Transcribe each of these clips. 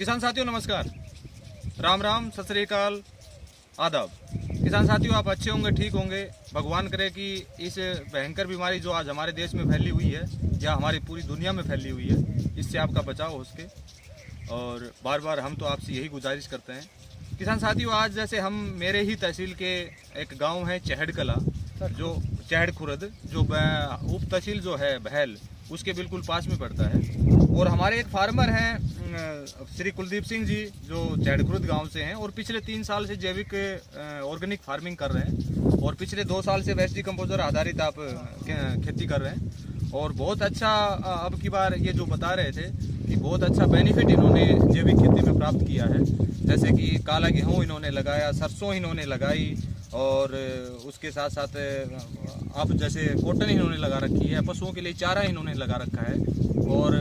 किसान साथियों नमस्कार, राम राम, सत श्री अकाल, आदाब। किसान साथियों, आप अच्छे होंगे, ठीक होंगे। भगवान करे कि इस भयंकर बीमारी जो आज हमारे देश में फैली हुई है या हमारी पूरी दुनिया में फैली हुई है, इससे आपका बचाव हो सके। और बार बार हम तो आपसे यही गुजारिश करते हैं। किसान साथियों, आज जैसे हम मेरे ही तहसील के एक गांव है चहड़ कला, जो चहड़ खुर्द, जो उप तहसील जो है बहल, उसके बिल्कुल पास में पड़ता है। और हमारे एक फार्मर हैं श्री कुलदीप सिंह जी, जो चहड़ खुर्द गाँव से हैं और पिछले 3 साल से जैविक ऑर्गेनिक फार्मिंग कर रहे हैं और पिछले 2 साल से वेस्ट डिकम्पोजर आधारित आप खेती कर रहे हैं। और बहुत अच्छा अब की बार ये जो बता रहे थे कि बहुत अच्छा बेनिफिट इन्होंने जैविक खेती में प्राप्त किया है। जैसे कि काला गेहूँ इन्होंने लगाया, सरसों इन्होंने लगाई और उसके साथ साथ अब जैसे कॉटन इन्होंने लगा रखी है, पशुओं के लिए चारा इन्होंने लगा रखा है। और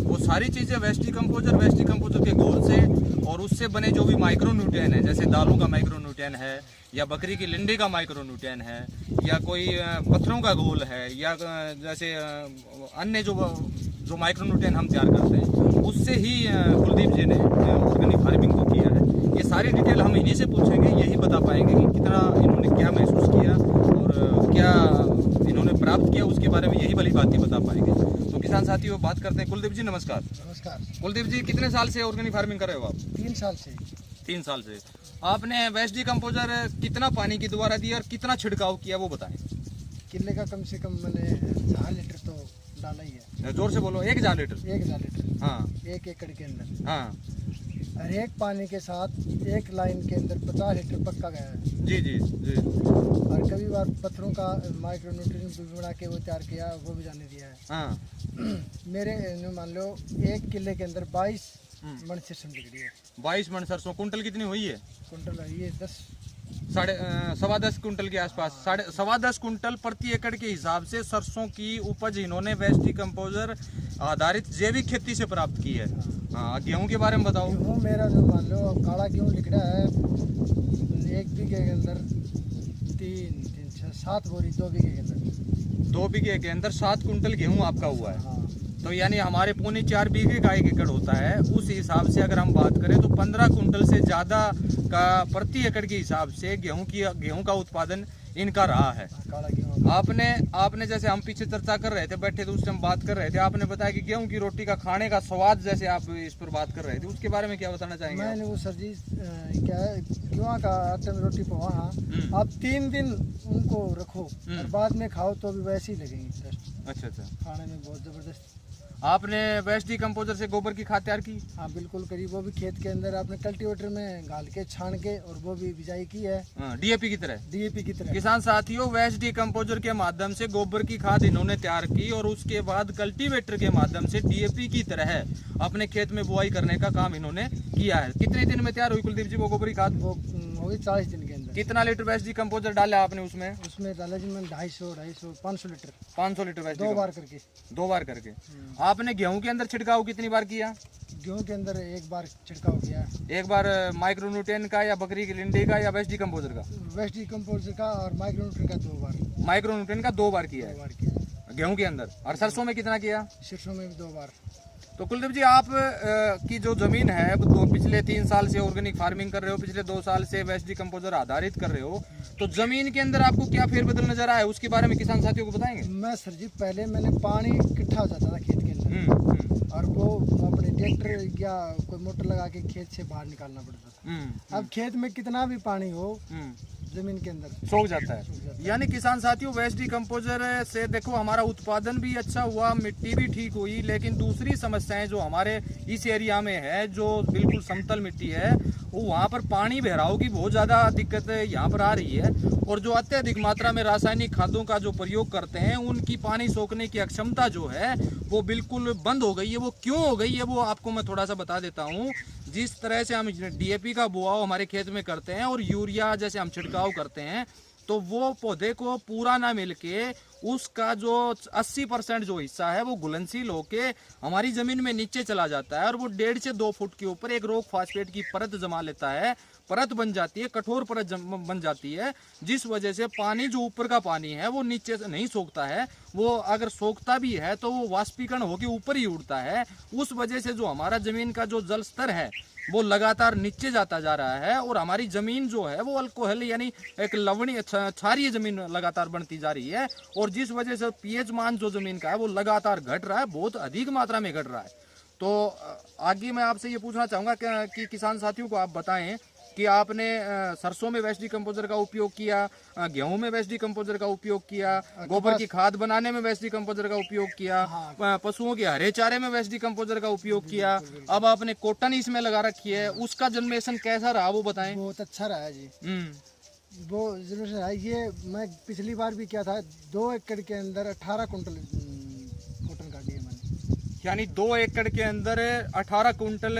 वो सारी चीज़ें वेस्ट डिकम्पोजर के घोल से और उससे बने जो भी माइक्रो न्यूट्रिएंट है, जैसे दालों का माइक्रो न्यूट्रिएंट है या बकरी की लिंडी का माइक्रो न्यूट्रिएंट है या कोई पत्थरों का घोल है या जैसे अन्य जो माइक्रो न्यूट्रिएंट हम तैयार करते हैं, उससे ही कुलदीप जी ने ऑर्गेनिक फार्मिंग को किया है। ये सारी डिटेल हम इन्हीं से पूछेंगे, यही बता पाएंगे कि कितना इन्होंने क्या महसूस किया और क्या इन्होंने प्राप्त किया, उसके बारे में यही वाली बातें बता पाएंगे। तो किसान साथियों, बात करते हैं। कुलदीप जी नमस्कार। नमस्कार। कुलदीप जी, कितने साल से ऑर्गेनिक फार्मिंग कर रहे हो आप? 3 साल से। 3 साल से। आपने वेस्ट डिकम्पोजर कितना पानी की दोबारा दिया और कितना छिड़काव किया, वो बताएं। किले का कम से कम मैंने 1000 लीटर तो डाला ही है। जोर से बोलो। 1000 लीटर? 1000 लीटर, हाँ। 1 एकड़ के अंदर। हाँ। हर एक पानी के साथ एक लाइन के अंदर 50 लीटर पक्का गया है। जी जी जी। और कभी बार पत्थरों का माइक्रो न्यूट्रिएंट भी बना के वो तैयार किया, वो भी जाने दिया है। हाँ। मेरे मान लो 1 किले के अंदर 22 मन सरसों निकली है। 22 मन सरसों। कुंटल कितनी हुई है? कुंटल है ये 10 सवा 10 कुंटल के आसपास। 10.25 कुंटल प्रति एकड़ के हिसाब से सरसों की उपज इन्होंने वेस्ट डिकम्पोजर आधारित जैविक खेती से प्राप्त की है। हाँ, गेहूं के बारे में बताओ। गेहूँ मेरा जो मान लो काला गेहूँ लिख रहा है 1 बीघे के अंदर 7 बोरी, 2 बीघे के अंदर 2 बीघे के अंदर 7 कुंटल गेहूं आपका हुआ है। हाँ। तो यानी हमारे 4.25 बीघे का 1 एकड़ होता है। उस हिसाब से अगर हम बात करें तो 15 कुंटल से ज़्यादा का प्रति एकड़ के हिसाब से गेहूं का उत्पादन इनका रहा है। काला गेहूँ आपने जैसे हम पीछे चर्चा कर रहे थे, बैठे तो उस टाइम बात कर रहे थे, आपने बताया कि गेहूं की रोटी का खाने का स्वाद, जैसे आप इस पर बात कर रहे थे, उसके बारे में क्या बताना चाहेंगे? मैंने वो सर जी क्या है, गेहूँ का आटे में रोटी पवा, आप 3 दिन उनको रखो और बाद में खाओ तो भी वैसे ही लगेंगे। अच्छा। खाने में बहुत जबरदस्त। आपने वेस्ट डिकम्पोजर से गोबर की खाद तैयार की? हाँ बिल्कुल करी। वो भी खेत के अंदर आपने कल्टीवेटर में गाल के छान के और वो भी बिजाई की है। डीएपी की तरह? डीएपी की तरह। किसान साथियों, वेस्ट डिकम्पोजर के माध्यम से गोबर की खाद इन्होंने तैयार की और उसके बाद कल्टीवेटर के माध्यम से डीएपी की तरह अपने खेत में बुआई करने का काम इन्होंने किया है। कितने दिन में तैयार हुई कुलदीप जी वो गोबर की खाद? वो होगी 40 दिन के अंदर। कितना लीटर वेस्ट डिकम्पोजर डाला आपने उसमें? उसमें डाला जी मैंने 250, 500 लीटर। 500 लीटर वेस्ट 2 बार करके। 2 बार करके। आपने गेहूं के अंदर छिड़काव कितनी बार किया? गेहूं के अंदर 1 बार छिड़काव किया। 1 बार माइक्रो न्यूट्रिएंट का या बकरी की लिंडी का या वेस्ट डिकम्पोजर का? वेस्ट डिकम्पोजर का और माइक्रो न्यूट्रिएंट का 2 बार। माइक्रो न्यूट्रिएंट का 2 बार किया 2 है बार किया गेहूं के अंदर। और सरसों में कितना किया? सरसों में भी 2 बार। तो कुलदीप जी, आप की जो जमीन है तो पिछले 3 साल से ऑर्गेनिक फार्मिंग कर रहे हो, पिछले 2 साल से वेस्ट डिकम्पोजर आधारित कर रहे हो, तो जमीन के अंदर आपको क्या फेरबदल नजर आया, उसके बारे में किसान साथियों को बताएंगे? मैं सर जी पहले मैंने पानी इकट्ठा हो जाता था खेत के अंदर और वो अपने ट्रैक्टर या कोई मोटर लगा के खेत से बाहर निकालना पड़ता था। अब खेत में कितना भी पानी हो जमीन के अंदर सोख जाता है। यानी किसान साथियों, वेस्ट डिकम्पोजर से देखो हमारा उत्पादन भी अच्छा हुआ, मिट्टी भी ठीक हुई, लेकिन दूसरी समस्याएं जो हमारे इस एरिया में है, जो बिल्कुल समतल मिट्टी है, वो वहाँ पर पानी बहराव की बहुत ज़्यादा दिक्कत यहाँ पर आ रही है। और जो अत्यधिक मात्रा में रासायनिक खादों का जो प्रयोग करते हैं, उनकी पानी सोखने की अक्षमता जो है वो बिल्कुल बंद हो गई है। वो क्यों हो गई है वो आपको मैं थोड़ा सा बता देता हूँ। जिस तरह से हम डीएपी का बुआव हमारे खेत में करते हैं और यूरिया जैसे हम छिड़काव करते हैं, तो वो पौधे को पूरा ना मिलके उसका जो 80% जो हिस्सा है वो घुलनशील होके हमारी जमीन में नीचे चला जाता है और वो 1.5 से 2 फुट के ऊपर एक रॉक फास्फेट की परत जमा लेता है। परत बन जाती है, कठोर परत बन जाती है, जिस वजह से पानी जो ऊपर का पानी है वो नीचे से नहीं सोखता है। वो अगर सोखता भी है तो वो वाष्पीकरण होकर ऊपर ही उड़ता है। उस वजह से जो हमारा जमीन का जो जल स्तर है वो लगातार नीचे जाता जा रहा है और हमारी जमीन जो है वो अल्कोहल यानी एक लवणीय क्षारीय जमीन लगातार बनती जा रही है। और जिस वजह से पीएच मान जो जमीन का है वो लगातार घट रहा है, बहुत अधिक मात्रा में घट रहा है। तो आगे मैं आपसे ये पूछना चाहूँगा कि किसान साथियों को आप बताएं कि आपने सरसों में वेस्ट डिकम्पोजर का उपयोग किया, गेहूं में वेस्ट डिकम्पोजर का उपयोग किया, गोबर की खाद बनाने में वेस्ट डिकम्पोजर का उपयोग किया, पशुओं के हरे चारे में वेस्ट डिकम्पोजर का उपयोग किया, अब आपने कॉटन इसमें लगा रखी है, उसका जनरेशन कैसा रहा वो बताएं। बहुत अच्छा रहा जी। वो जरूर रहा। ये मैं पिछली बार भी किया था, 2 एकड़ के अंदर 18 कुंटल कॉटन काटी है मैंने। यानी 2 एकड़ के अंदर 18 कुंटल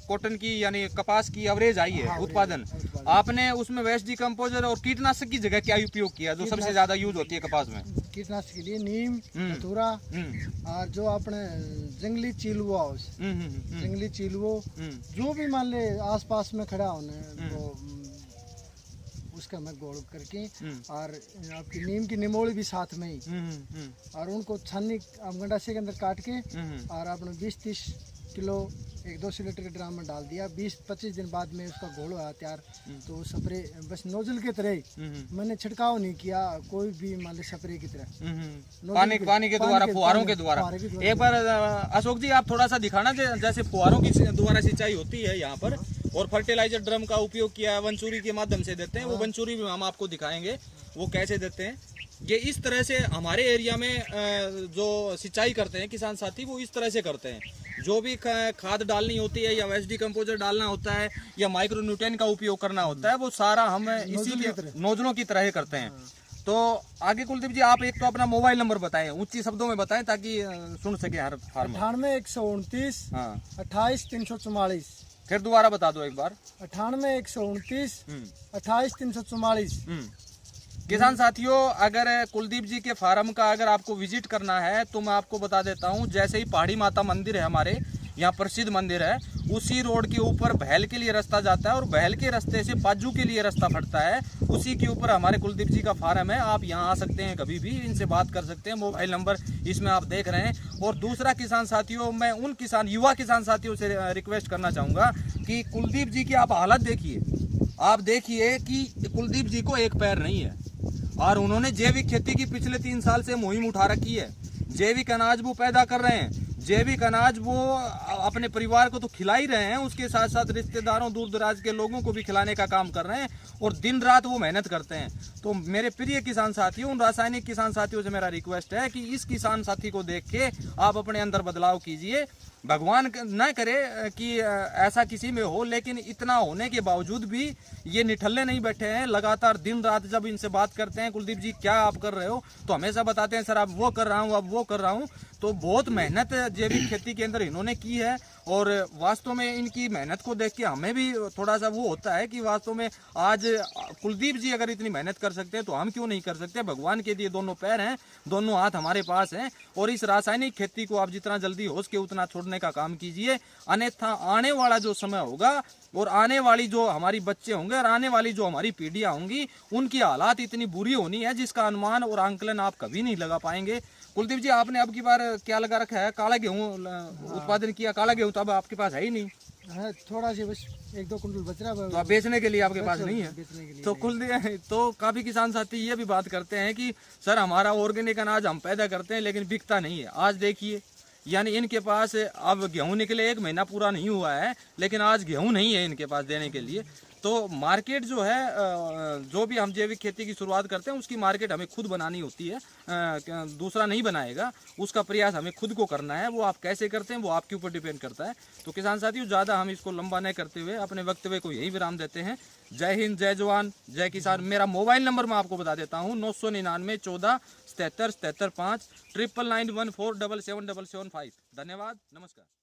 कॉटन की यानी कपास की एवरेज आई है उत्पादन। आपने उसमें वेस्ट डिकम्पोजर और कीटनाशक की जगह क्या उपयोग किया जो सबसे ज्यादा यूज होती है कपास में? कीटनाशक के लिए नीम, धतूरा और जो अपने जंगली चिलुआ, जंगली चिलुओ जो भी मान ले आसपास में खड़ा होने वो उसका मैं गोल करके और आपकी नीम की निमोली भी साथ में ही और उनको छन्नी गंडासे के अंदर काट के और आपने 20-30 किलो 1-2 लीटर के ड्राम में डाल दिया। 20-25 दिन बाद में उसका घोल हुआ तैयार। तो स्प्रे बस नोजल की तरह ही, मैंने छिड़काव नहीं किया कोई भी मान ली स्प्रे की तरह, पानी के द्वारा, फुहारों के द्वारा। एक बार अशोक जी आप थोड़ा सा दिखाना जैसे फुहारों की द्वारा सिंचाई होती है यहाँ पर, और फर्टिलाइजर ड्रम का उपयोग किया है, वंचूरी के माध्यम से देते हैं। वो वंचूरी भी हम आपको दिखाएंगे वो कैसे देते हैं। ये इस तरह से हमारे एरिया में जो सिंचाई करते हैं किसान साथी वो इस तरह से करते हैं। जो भी खाद डालनी होती है या वेस्ट डिकम्पोजर डालना होता है या माइक्रो न्यूट्रिएंट का उपयोग करना होता है वो सारा हम इसी के नोजलों की तरह ही करते हैं। तो आगे कुलदीप जी आप एक तो अपना मोबाइल नंबर बताएं, ऊंची शब्दों में बताएं ताकि सुन सके हर फार्मर। 98-129 28-344। फिर दोबारा बता दो एक बार। 98-129 28-344। किसान साथियों, अगर कुलदीप जी के फार्म का अगर आपको विजिट करना है तो मैं आपको बता देता हूं, जैसे ही पहाड़ी माता मंदिर है हमारे यहाँ प्रसिद्ध मंदिर है, उसी रोड के ऊपर बहल के लिए रास्ता जाता है और बहल के रास्ते से पाजू के लिए रास्ता फटता है, उसी के ऊपर हमारे कुलदीप जी का फार्म है। आप यहाँ आ सकते हैं, कभी भी इनसे बात कर सकते हैं। मोबाइल नंबर इसमें आप देख रहे हैं। और दूसरा किसान साथियों, मैं उन युवा किसान साथियों से रिक्वेस्ट करना चाहूँगा कि कुलदीप जी की आप हालत देखिए। आप देखिए कि कुलदीप जी को एक पैर नहीं है और उन्होंने जैविक खेती की पिछले 3 साल से मुहिम उठा रखी है। जैविक अनाज वो पैदा कर रहे हैं, जैविक अनाज वो अपने परिवार को तो खिला ही रहे हैं, उसके साथ साथ रिश्तेदारों दूर दराज के लोगों को भी खिलाने का काम कर रहे हैं और दिन रात वो मेहनत करते हैं। तो मेरे प्रिय किसान साथियों, उन रासायनिक किसान साथियों से मेरा रिक्वेस्ट है कि इस किसान साथी को देख के आप अपने अंदर बदलाव कीजिए। भगवान न करे कि ऐसा किसी में हो, लेकिन इतना होने के बावजूद भी ये निठल्ले नहीं बैठे हैं। लगातार दिन रात जब इनसे बात करते हैं, कुलदीप जी क्या आप कर रहे हो, तो हमेशा बताते हैं सर अब वो कर रहा हूँ, अब वो कर रहा हूँ। तो बहुत मेहनत जैविक खेती के अंदर इन्होंने की है और वास्तव में इनकी मेहनत को देख के हमें भी थोड़ा सा वो होता है कि वास्तव में आज कुलदीप जी अगर इतनी मेहनत कर सकते हैं तो हम क्यों नहीं कर सकते। भगवान के दिए दोनों पैर हैं, दोनों हाथ हमारे पास हैं और इस रासायनिक खेती को आप जितना जल्दी हो सके उतना छोड़ने का काम कीजिए। अन्यथा आने वाला जो समय होगा और आने वाली जो हमारी बच्चे होंगे और आने वाली जो हमारी पीढ़ियां होंगी, उनकी हालात इतनी बुरी होनी है जिसका अनुमान और आंकलन आप कभी नहीं लगा पाएंगे। कुलदीप जी आपने अब की बार क्या लगा रखा है? काला गेहूं उत्पादन किया। काला गेहूं तो अब आपके पास है ही नहीं है, थोड़ा सी बस 1-2 कुंटल बच रहा है, तो आप बेचने के लिए आपके पास नहीं है। बेचने के लिए तो कुलदीप, तो काफी किसान साथी ये भी बात करते हैं कि सर हमारा ऑर्गेनिक अनाज हम पैदा करते हैं लेकिन बिकता नहीं है। आज देखिए, यानी इनके पास अब गेहूं निकले 1 महीना पूरा नहीं हुआ है लेकिन आज गेहूं नहीं है इनके पास देने के लिए। तो मार्केट जो है, जो भी हम जैविक खेती की शुरुआत करते हैं उसकी मार्केट हमें खुद बनानी होती है, दूसरा नहीं बनाएगा। उसका प्रयास हमें खुद को करना है। वो आप कैसे करते हैं वो आपके ऊपर डिपेंड करता है। तो किसान साथियों, ज़्यादा हम इसको लंबा नहीं करते हुए अपने वक्तव्य को यही विराम देते हैं। जय हिंद, जय जवान, जय किसान। मेरा मोबाइल नंबर मैं आपको बता देता हूँ, 999 14 77 77 5 999 14 77 775। धन्यवाद, नमस्कार।